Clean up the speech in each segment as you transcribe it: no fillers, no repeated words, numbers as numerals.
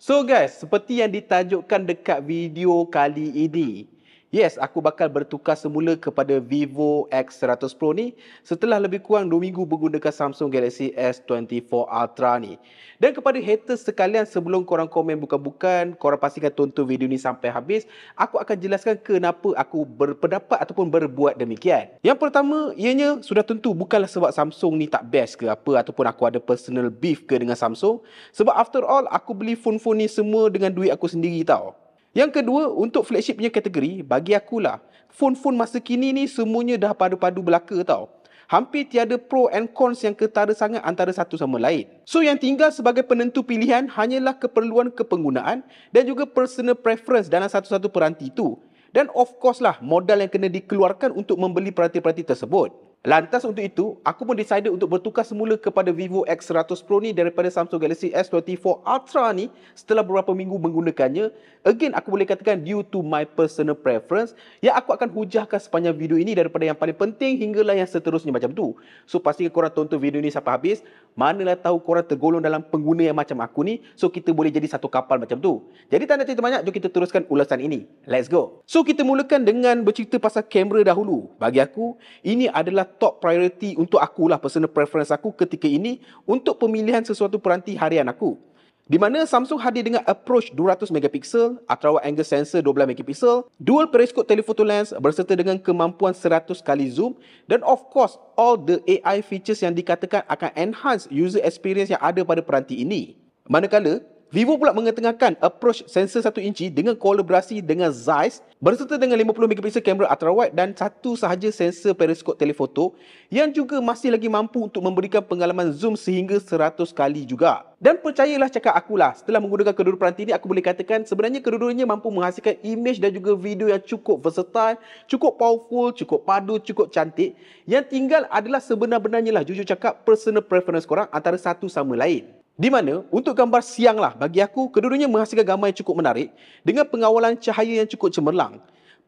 So guys, seperti yang ditajukkan dekat video kali ini, yes, aku bakal bertukar semula kepada Vivo X100 Pro ni setelah lebih kurang 2 minggu menggunakan Samsung Galaxy S24 Ultra ni. Dan kepada haters sekalian, sebelum korang komen bukan-bukan, korang pastikan tonton video ni sampai habis. Aku akan jelaskan kenapa aku berpendapat ataupun berbuat demikian. Yang pertama, ianya sudah tentu bukanlah sebab Samsung ni tak best ke apa ataupun aku ada personal beef ke dengan Samsung. Sebab after all, aku beli phone-phone ni semua dengan duit aku sendiri tau. Yang kedua, untuk flagship punya kategori, bagi akulah, phone-phone masa kini ni semuanya dah padu-padu belaka tau. Hampir tiada pro and cons yang ketara sangat antara satu sama lain. So yang tinggal sebagai penentu pilihan hanyalah keperluan kepenggunaan dan juga personal preference dalam satu-satu peranti itu. Dan of course lah, modal yang kena dikeluarkan untuk membeli peranti-peranti tersebut. Lantas untuk itu, aku pun decided untuk bertukar semula kepada Vivo X100 Pro ni daripada Samsung Galaxy S24 Ultra ni setelah beberapa minggu menggunakannya. Again, aku boleh katakan due to my personal preference yang aku akan hujahkan sepanjang video ini daripada yang paling penting hinggalah yang seterusnya macam tu. So, pastikan korang tonton video ni sampai habis. Manalah tahu korang tergolong dalam pengguna yang macam aku ni, so kita boleh jadi satu kapal macam tu. Jadi tak nak cerita banyak, jom kita teruskan ulasan ini. Let's go. So, kita mulakan dengan bercerita pasal kamera dahulu. Bagi aku, ini adalah top priority untuk akulah, personal preference aku ketika ini untuk pemilihan sesuatu peranti harian aku. Di mana Samsung hadir dengan approach 200 megapiksel, ultra wide angle sensor 12 megapiksel, dual periscope telephoto lens berserta dengan kemampuan 100 kali zoom dan of course all the AI features yang dikatakan akan enhance user experience yang ada pada peranti ini. Manakala Vivo pula mengetengahkan approach sensor 1 inci dengan kolaborasi dengan Zeiss berserta dengan 50 megapiksel kamera ultra wide dan satu sahaja sensor periskop telefoto yang juga masih lagi mampu untuk memberikan pengalaman zoom sehingga 100 kali juga. Dan percayalah cakap akulah, setelah menggunakan kedua peranti ini, aku boleh katakan sebenarnya kedua-duanya mampu menghasilkan image dan juga video yang cukup versatile, cukup powerful, cukup padu, cukup cantik. Yang tinggal adalah sebenar-benarnya lah, jujur cakap, personal preference korang antara satu sama lain. Di mana, untuk gambar siang lah, bagi aku, kedua-duanya menghasilkan gambar yang cukup menarik dengan pengawalan cahaya yang cukup cemerlang.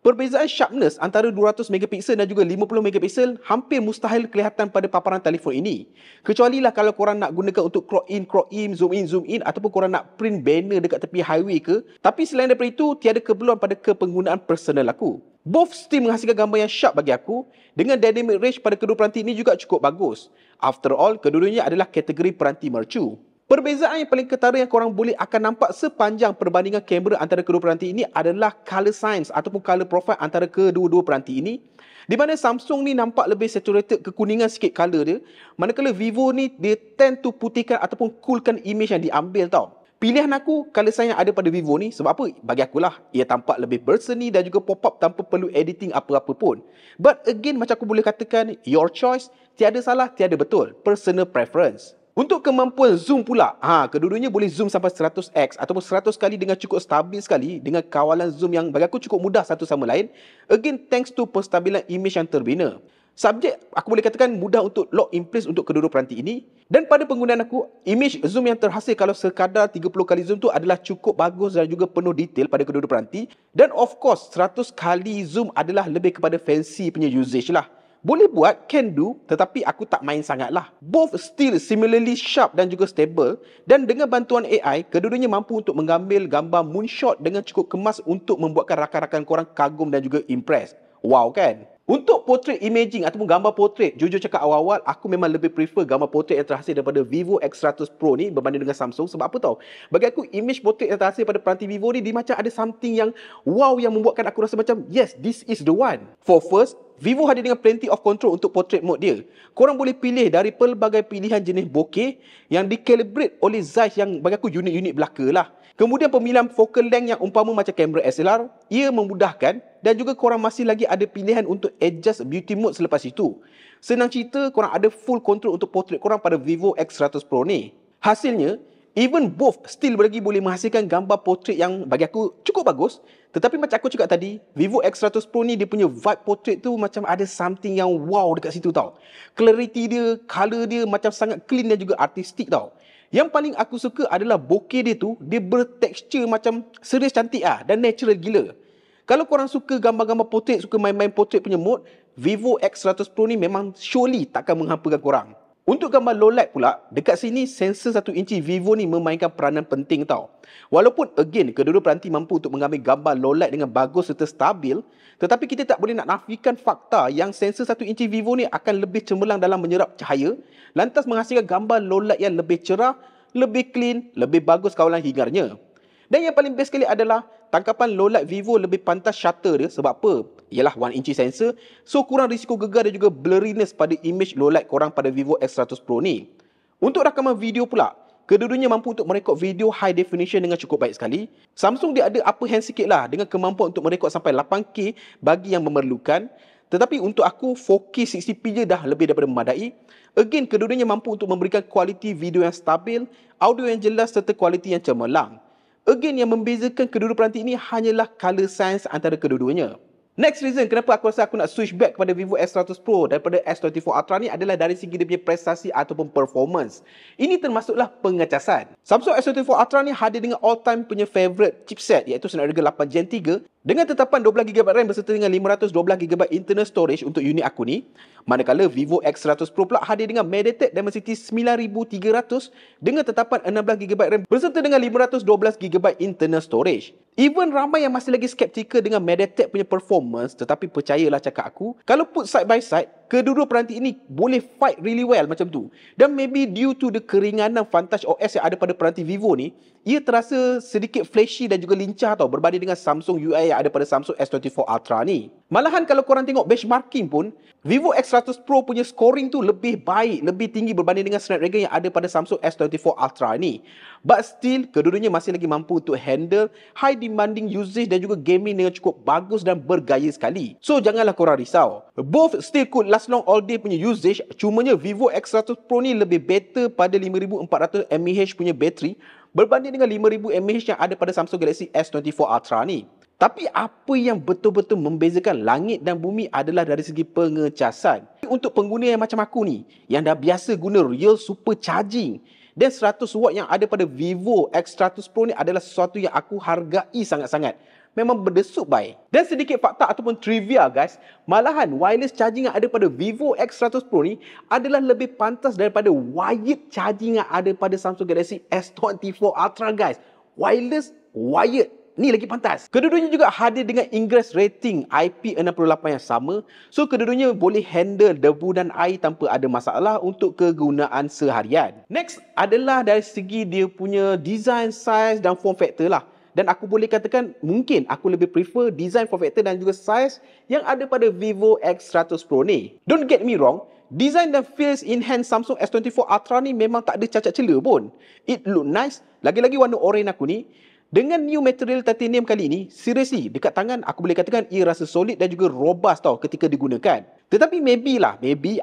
Perbezaan sharpness antara 200 megapiksel dan juga 50 megapiksel hampir mustahil kelihatan pada paparan telefon ini. Kecuali lah kalau korang nak gunakan untuk crop in, zoom in ataupun korang nak print banner dekat tepi highway ke. Tapi selain daripada itu, tiada keperluan pada kepenggunaan personal aku. Both still menghasilkan gambar yang sharp bagi aku dengan dynamic range pada kedua peranti ini juga cukup bagus. After all, kedua-duanya adalah kategori peranti mercu. Perbezaan yang paling ketara yang korang boleh akan nampak sepanjang perbandingan kamera antara kedua peranti ini adalah color science ataupun color profile antara kedua-dua peranti ini. Di mana Samsung ni nampak lebih saturated, kekuningan sikit color dia. Manakala Vivo ni dia tend to putihkan ataupun coolkan image yang diambil tau. Pilihan aku, color science yang ada pada Vivo ni, sebab apa? Bagi akulah, ia tampak lebih berseni dan juga pop-up tanpa perlu editing apa-apa pun. But again, macam aku boleh katakan, your choice, tiada salah, tiada betul. Personal preference. Untuk kemampuan zoom pula, kedua-duanya boleh zoom sampai 100x ataupun 100 kali dengan cukup stabil sekali dengan kawalan zoom yang bagi aku cukup mudah satu sama lain. Again, thanks to penstabilan image yang terbina. Subjek, aku boleh katakan mudah untuk lock in place untuk kedua-dua peranti ini. Dan pada penggunaan aku, image zoom yang terhasil kalau sekadar 30 kali zoom tu adalah cukup bagus dan juga penuh detail pada kedua-dua peranti. Dan of course, 100 kali zoom adalah lebih kepada fancy punya usage lah. Boleh buat, can do, tetapi aku tak main sangat lah. Both still similarly sharp dan juga stable. Dan dengan bantuan AI, kedua-duanya mampu untuk mengambil gambar moonshot dengan cukup kemas untuk membuatkan rakan-rakan korang kagum dan juga impress. Wow kan? Untuk portrait imaging ataupun gambar portrait, jujur cakap awal-awal, aku memang lebih prefer gambar portrait yang terhasil daripada Vivo X100 Pro ni berbanding dengan Samsung. Sebab apa tau? Bagi aku, image portrait yang terhasil pada peranti Vivo ni, dia macam ada something yang wow yang membuatkan aku rasa macam, yes, this is the one. For first, Vivo hadir dengan plenty of control untuk portrait mode dia. Korang boleh pilih dari pelbagai pilihan jenis bokeh yang dicalibrate oleh Zeiss yang bagi aku unit-unit belaka lah. Kemudian pemilihan focal length yang umpama macam kamera SLR, ia memudahkan dan juga korang masih lagi ada pilihan untuk adjust beauty mode selepas itu. Senang cerita, korang ada full control untuk portrait korang pada Vivo X100 Pro ni. Hasilnya, even both still lagi boleh menghasilkan gambar portrait yang bagi aku cukup bagus. Tetapi macam aku cakap tadi, Vivo X100 Pro ni dia punya vibe portrait tu macam ada something yang wow dekat situ tau. Clarity dia, color dia macam sangat clean dan juga artistik tau. Yang paling aku suka adalah bokeh dia tu, dia bertekstur macam serius cantik dan natural gila. Kalau korang suka gambar-gambar portrait, suka main-main portrait punya mode, Vivo X100 Pro ni memang surely takkan menghampakan korang. Untuk gambar low light pula, dekat sini sensor 1 inci Vivo ni memainkan peranan penting tau. Walaupun again, kedua-dua peranti mampu untuk mengambil gambar low light dengan bagus serta stabil, tetapi kita tak boleh nak nafikan fakta yang sensor 1 inci Vivo ni akan lebih cemerlang dalam menyerap cahaya, lantas menghasilkan gambar low light yang lebih cerah, lebih clean, lebih bagus kawalan hingarnya. Dan yang paling best sekali adalah tangkapan low light Vivo lebih pantas shutter dia. Sebab apa? Ialah 1 inci sensor, so kurang risiko gegar dan juga blurriness pada image low light korang pada Vivo X100 Pro ni. Untuk rakaman video pula, kedua-duanya mampu untuk merekod video high definition dengan cukup baik sekali. Samsung dia ada upper hand sikit lah dengan kemampuan untuk merekod sampai 8K bagi yang memerlukan. Tetapi untuk aku 4K 60p je dah lebih daripada memadai. Again, kedua-duanya mampu untuk memberikan kualiti video yang stabil, audio yang jelas serta kualiti yang cemerlang. Again, yang membezakan kedua-dua peranti ini hanyalah color science antara kedua-duanya. Next reason kenapa aku rasa aku nak switch back kepada Vivo X100 Pro daripada S24 Ultra ni adalah dari segi dia punya prestasi ataupun performance. Ini termasuklah pengecasan. Samsung S24 Ultra ni hadir dengan all-time punya favourite chipset iaitu Snapdragon 8 Gen 3 dengan tetapan 12GB RAM berserta dengan 512GB internal storage untuk unit aku ni. Manakala Vivo X100 Pro pula hadir dengan MediaTek Dimensity 9300 dengan tetapan 16GB RAM berserta dengan 512GB internal storage. Even ramai yang masih lagi skeptikal dengan MediaTek punya performance, tetapi percayalah cakap aku, kalau put side by side, kedua-dua peranti ini boleh fight really well macam tu. Dan maybe due to the keringanan Vantage OS yang ada pada peranti Vivo ni, ia terasa sedikit flashy dan juga lincah tau berbanding dengan Samsung UI yang ada pada Samsung S24 Ultra ni. Malahan kalau korang tengok benchmarking pun, Vivo X100 Pro punya scoring tu lebih baik, lebih tinggi berbanding dengan Snapdragon yang ada pada Samsung S24 Ultra ni. But still, kedua-duanya masih lagi mampu untuk handle high demanding usage dan juga gaming dengan cukup bagus dan bergaya sekali. So, janganlah korang risau. Both still could last long all day punya usage, cumanya Vivo X100 Pro ni lebih better pada 5400 mAh punya bateri berbanding dengan 5000 mAh yang ada pada Samsung Galaxy S24 Ultra ni. Tapi apa yang betul-betul membezakan langit dan bumi adalah dari segi pengecasan. Untuk pengguna yang macam aku ni, yang dah biasa guna real super charging, dan 100W yang ada pada Vivo X100 Pro ni adalah sesuatu yang aku hargai sangat-sangat. Memang berdesuk baik. Dan sedikit fakta ataupun trivia guys, malahan wireless charging yang ada pada Vivo X100 Pro ni adalah lebih pantas daripada wired charging yang ada pada Samsung Galaxy S24 Ultra guys. Wireless, wired. Ni lagi pantas. Kedua-duanya juga hadir dengan ingress rating IP68 yang sama. So, kedua-duanya boleh handle debu dan air tanpa ada masalah untuk kegunaan seharian. Next adalah dari segi dia punya design, size dan form factor lah. Dan aku boleh katakan mungkin aku lebih prefer design, form factor dan juga size yang ada pada Vivo X100 Pro ni. Don't get me wrong, design dan feels in hand Samsung S24 Ultra ni memang tak ada cacat cela pun. It look nice. Lagi-lagi warna orange aku ni. Dengan new material titanium kali ini, seriously, dekat tangan aku boleh katakan ia rasa solid dan juga robust tau ketika digunakan. Tetapi maybe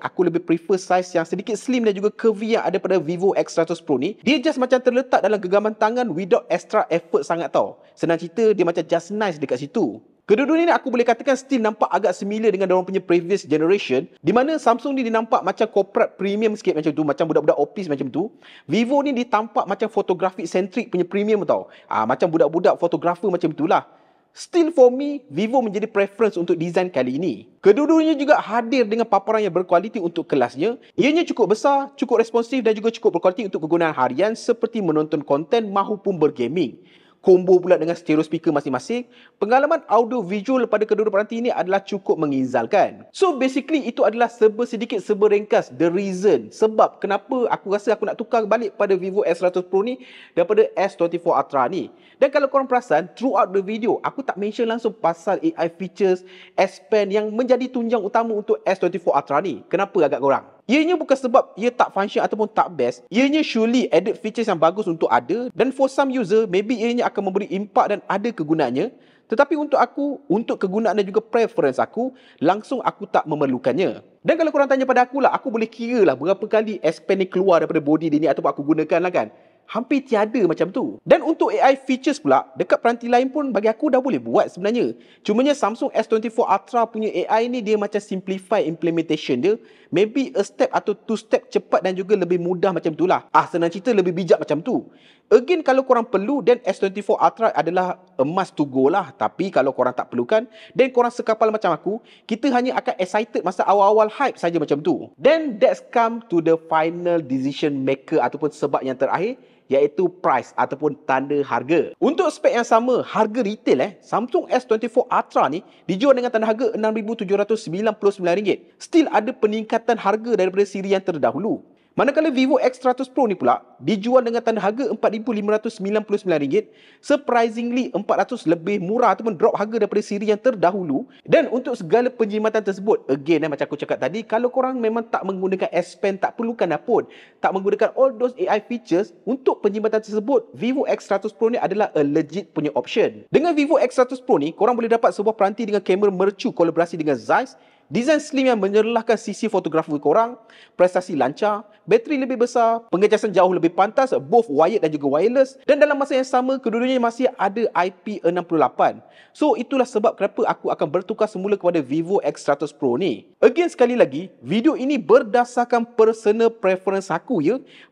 aku lebih prefer size yang sedikit slim dan juga curvy yang ada pada Vivo X100 Pro ni. Dia just macam terletak dalam genggaman tangan without extra effort sangat tau. Senang cerita, dia macam just nice dekat situ. Kedua-dua ni aku boleh katakan still nampak agak similar dengan diorang punya previous generation, di mana Samsung ni dia nampak macam corporate premium sikit macam tu, macam budak-budak office macam tu. Vivo ni dia tampak macam photographic centric punya premium tau. Macam budak-budak fotografer macam itulah. Still for me, Vivo menjadi preference untuk design kali ini. Kedua-duanya juga hadir dengan paparan yang berkualiti untuk kelasnya. Ianya cukup besar, cukup responsif dan juga cukup berkualiti untuk kegunaan harian seperti menonton konten maupun bergaming. Combo pula dengan stereo speaker masing-masing, pengalaman audio visual pada kedua peranti ini adalah cukup mengizalkan. So basically itu adalah sedikit ringkas the reason sebab kenapa aku rasa aku nak tukar balik pada Vivo S100 Pro ni daripada S24 Ultra ni. Dan kalau korang perasan, throughout the video aku tak mention langsung pasal AI features S Pen yang menjadi tunjang utama untuk S24 Ultra ni. Kenapa agak korang? Ianya bukan sebab ia tak function ataupun tak best. Ianya surely added features yang bagus untuk ada, dan for some user, maybe ianya akan memberi impak dan ada kegunaannya. Tetapi untuk aku, untuk kegunaan dan juga preference aku, langsung aku tak memerlukannya. Dan kalau korang tanya pada aku lah, aku boleh kira lah berapa kali S Pen ni keluar daripada body dia ni ataupun aku gunakan lah kan. Hampir tiada macam tu. Dan untuk AI features pula, dekat peranti lain pun bagi aku dah boleh buat sebenarnya. Cumanya Samsung S24 Ultra punya AI ni dia macam simplify implementation dia. Maybe a step atau two step cepat dan juga lebih mudah macam tu lah. Senang cerita lebih bijak macam tu. Again, kalau korang perlu, then S24 Ultra adalah a must to go lah. Tapi kalau korang tak perlukan, then korang sekapal macam aku, kita hanya akan excited masa awal-awal hype saja macam tu. Then that's come to the final decision maker ataupun sebab yang terakhir, iaitu price ataupun tanda harga. Untuk spek yang sama, harga retail Samsung S24 Ultra ni dijual dengan tanda harga RM6,799. Still ada peningkatan harga daripada siri yang terdahulu. Manakala Vivo X100 Pro ni pula dijual dengan tanda harga RM4,599, surprisingly 400 lebih murah ataupun drop harga daripada siri yang terdahulu. Dan untuk segala penjimatan tersebut, again macam aku cakap tadi, kalau korang memang tak menggunakan S Pen, tak perlukan dah pun, tak menggunakan all those AI features, untuk penjimatan tersebut, Vivo X100 Pro ni adalah a legit punya option. Dengan Vivo X100 Pro ni, korang boleh dapat sebuah peranti dengan kamera mercu kolaborasi dengan Zeiss, desain slim yang menyerlahkan sisi fotografi korang, prestasi lancar, bateri lebih besar, pengecasan jauh lebih pantas, both wired dan juga wireless, dan dalam masa yang sama, kedua-duanya masih ada IP68. So, itulah sebab kenapa aku akan bertukar semula kepada Vivo X100 Pro ni. Again, sekali lagi, video ini berdasarkan personal preference aku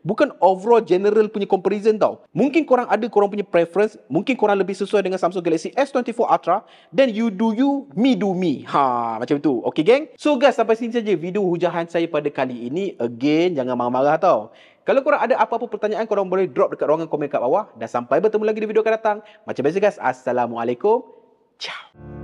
bukan overall general punya comparison tau. Mungkin korang ada korang punya preference, mungkin korang lebih sesuai dengan Samsung Galaxy S24 Ultra, then you do you, me do me. Macam tu. Okay, geng? So guys, sampai sini saja video hujahan saya pada kali ini. Again, jangan marah-marah tau. Kalau korang ada apa-apa pertanyaan, korang boleh drop dekat ruangan komen kat bawah. Dan sampai bertemu lagi di video akan datang. Macam biasa guys, Assalamualaikum. Ciao.